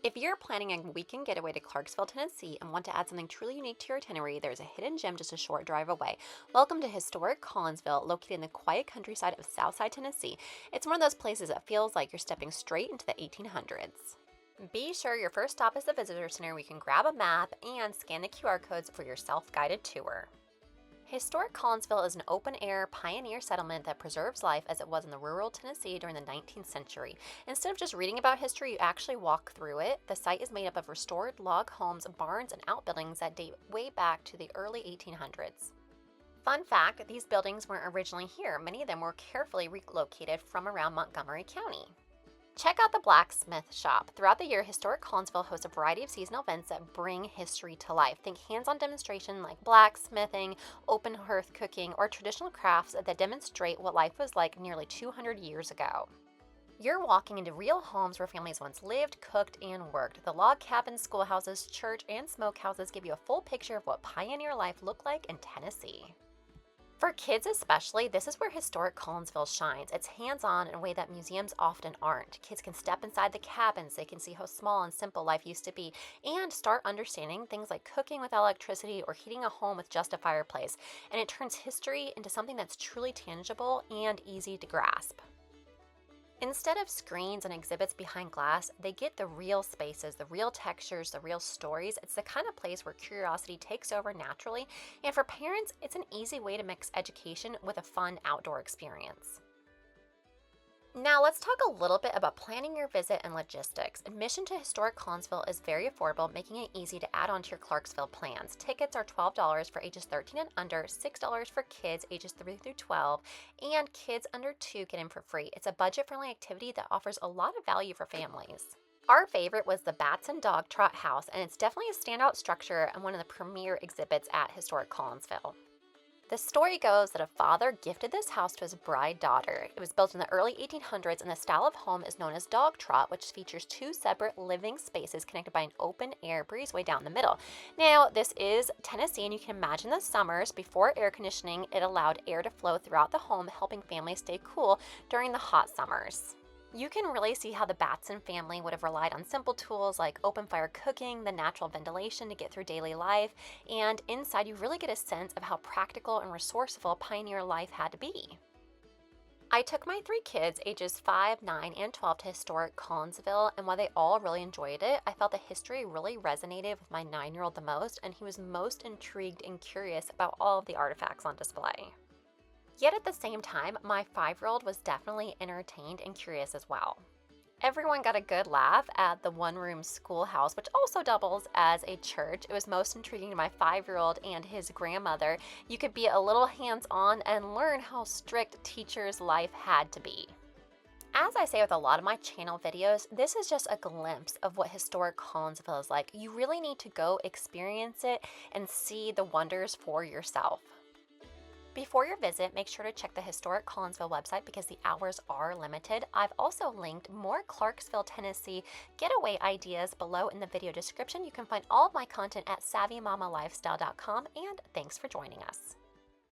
If you're planning a weekend getaway to Clarksville, Tennessee, and want to add something truly unique to your itinerary, there's a hidden gem just a short drive away. Welcome to Historic Collinsville, located in the quiet countryside of Southside, Tennessee. It's one of those places that feels like you're stepping straight into the 1800s. Be sure your first stop is the visitor center where you can grab a map and scan the QR codes for your self-guided tour. Historic Collinsville is an open-air pioneer settlement that preserves life as it was in the rural Tennessee during the 19th century. Instead of just reading about history, you actually walk through it. The site is made up of restored log homes, barns, and outbuildings that date way back to the early 1800s. Fun fact, these buildings weren't originally here. Many of them were carefully relocated from around Montgomery County. Check out the blacksmith shop. Throughout the year, Historic Collinsville hosts a variety of seasonal events that bring history to life. Think hands-on demonstration like blacksmithing, open hearth cooking, or traditional crafts that demonstrate what life was like nearly 200 years ago. You're walking into real homes where families once lived, cooked, and worked. The log cabins, schoolhouses, church, and smokehouses give you a full picture of what pioneer life looked like in Tennessee. For kids especially, this is where Historic Collinsville shines. It's hands-on in a way that museums often aren't. Kids can step inside the cabins, they can see how small and simple life used to be, and start understanding things like cooking without electricity or heating a home with just a fireplace. And it turns history into something that's truly tangible and easy to grasp. Instead of screens and exhibits behind glass, they get the real spaces, the real textures, the real stories. It's the kind of place where curiosity takes over naturally, and for parents, it's an easy way to mix education with a fun outdoor experience. Now let's talk a little bit about planning your visit and logistics. Admission to Historic Collinsville is very affordable, making it easy to add on to your Clarksville plans. Tickets are $12 for ages 13 and under, $6 for kids ages 3 through 12, and kids under 2 get in for free. It's a budget-friendly activity that offers a lot of value for families. Our favorite was the Bats and Dog Trot House, and it's definitely a standout structure and one of the premier exhibits at Historic Collinsville. The story goes that a father gifted this house to his bride daughter. It was built in the early 1800s, and the style of home is known as dog trot, which features 2 separate living spaces connected by an open-air breezeway down the middle. Now, this is Tennessee, and you can imagine the summers. Before air conditioning, it allowed air to flow throughout the home, helping families stay cool during the hot summers. You can really see how the Batson family would have relied on simple tools like open fire cooking, the natural ventilation to get through daily life, and inside you really get a sense of how practical and resourceful pioneer life had to be. I took my 3 kids, ages 5, 9, and 12, to Historic Collinsville, and while they all really enjoyed it, I felt the history really resonated with my 9-year-old the most, and he was most intrigued and curious about all of the artifacts on display. Yet at the same time, my 5-year-old was definitely entertained and curious as well. Everyone got a good laugh at the one-room schoolhouse, which also doubles as a church. It was most intriguing to my 5-year-old and his grandmother. You could be a little hands-on and learn how strict teachers' life had to be. As I say with a lot of my channel videos, this is just a glimpse of what Historic Collinsville is like. You really need to go experience it and see the wonders for yourself. Before your visit, make sure to check the Historic Collinsville website because the hours are limited. I've also linked more Clarksville, Tennessee getaway ideas below in the video description. You can find all of my content at savvymamalifestyle.com, and thanks for joining us.